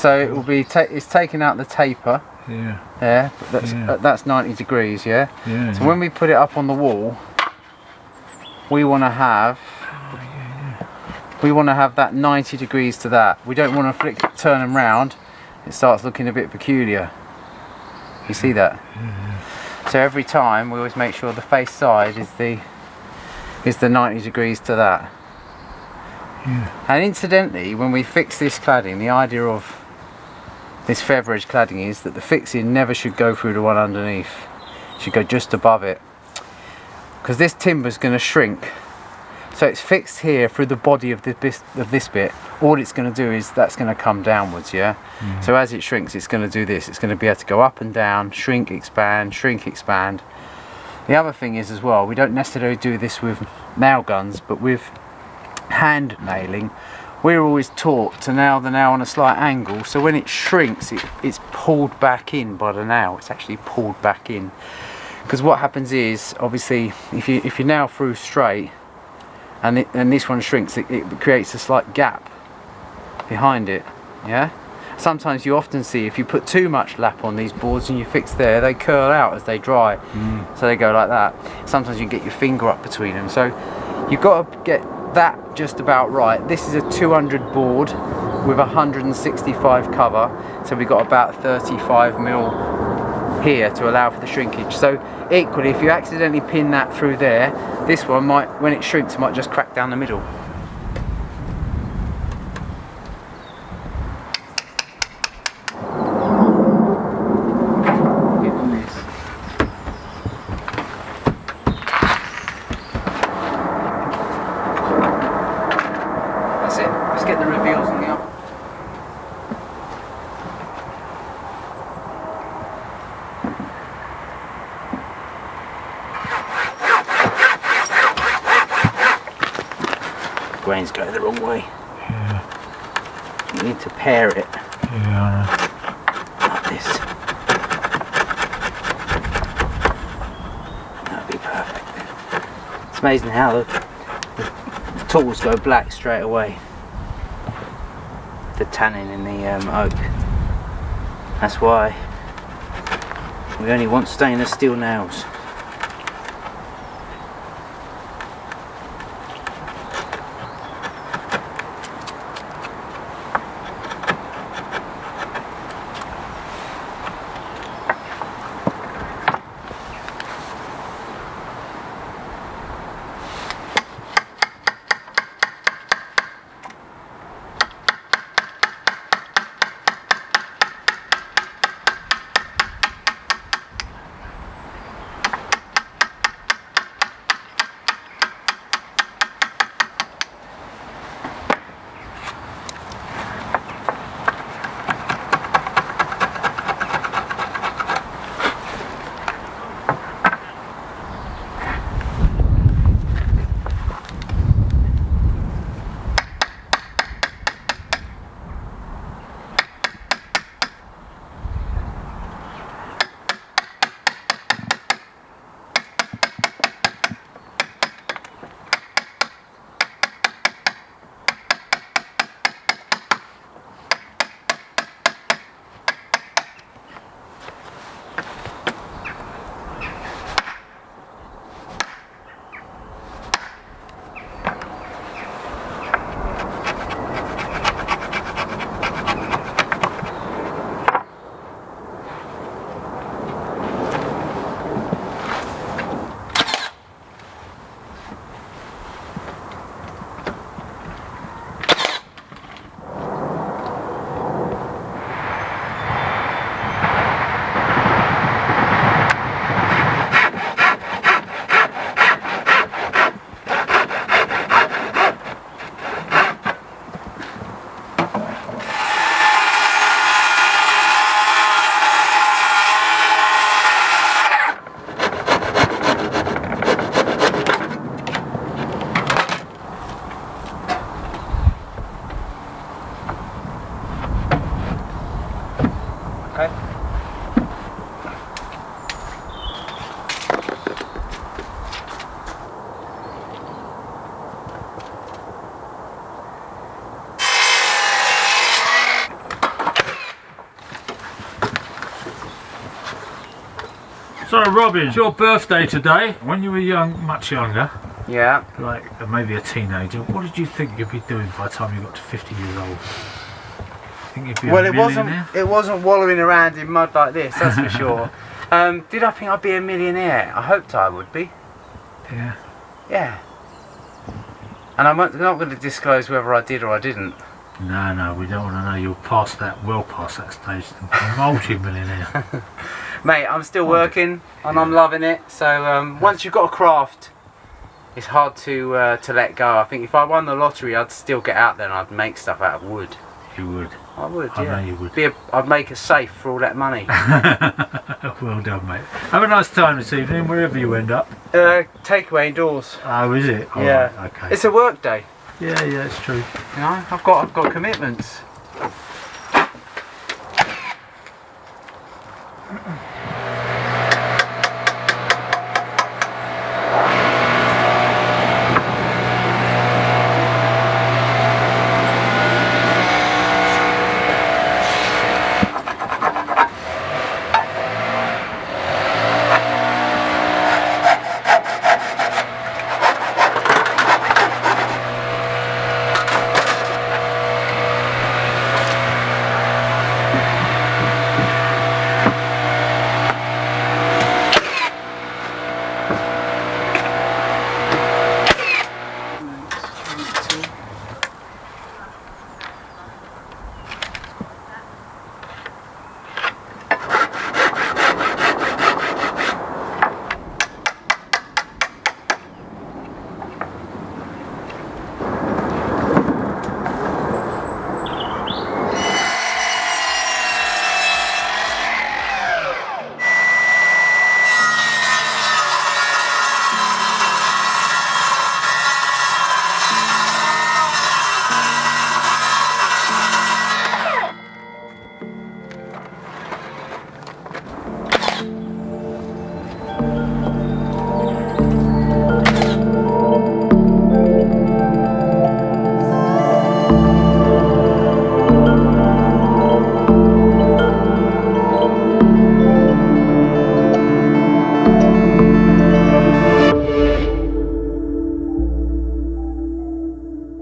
So it will be it's taking out the taper. Yeah. There, but that's 90 degrees. Yeah. Yeah. So when we put it up on the wall, we want to have. We want to have that 90 degrees to that. We don't want to turn them round. It starts looking a bit peculiar. You see that? So every time we always make sure the face side is the 90 degrees to that. Yeah. And incidentally, when we fix this cladding, the idea of this feather edge cladding is that the fixing never should go through the one underneath. It should go just above it. Because this timber is going to shrink. So it's fixed here through the body of this bit. All it's going to do is that's going to come downwards, yeah? So as it shrinks, it's going to do this. It's going to be able to go up and down, shrink, expand, shrink, expand. The other thing is as well, we don't necessarily do this with nail guns, but with hand nailing, we're always taught to nail the nail on a slight angle, so when it shrinks, it's pulled back in by the nail. It's actually pulled back in. Because what happens is, obviously, if you nail through straight, and this one shrinks, it creates a slight gap behind it, yeah? Sometimes you often see if you put too much lap on these boards and you fix there, they curl out as they dry. So they go like that. Sometimes you can get your finger up between them. So you've got to get that just about right. This is a 200 board with 165 cover. So we've got about 35mm here to allow for the shrinkage. So equally, if you accidentally pin that through there, this one might, when it shrinks, it might just crack down the middle. That's it. Let's get the reveals on the up. Grains go the wrong way. Yeah. You need to pair it. Yeah. Like this. That'd be perfect. It's amazing how the tools go black straight away. The tannin in the oak. That's why we only want stainless steel nails. So Robin, it's your birthday today. When you were young, much younger, Yeah. like maybe a teenager, what did you think you'd be doing by the time you got to 50 years old? Think you'd be Well, a millionaire? it wasn't wallowing around in mud like this, that's for sure. Did I think I'd be a millionaire? I hoped I would be. Yeah. Yeah. And I'm not going to disclose whether I did or I didn't. No, we don't want to know. You're past that, well past that stage. Multi-millionaire. Mate, I'm still working and I'm loving it. So once you've got a craft, it's hard to let go. I think if I won the lottery, I'd still get out there and I'd make stuff out of wood. You would. I would, I yeah. know you would. I'd make a safe for all that money. Well done, mate. Have a nice time this evening, wherever you end up. Takeaway indoors. Oh, is it? All yeah. right, okay. It's a work day. Yeah, it's true. You know, I've got commitments.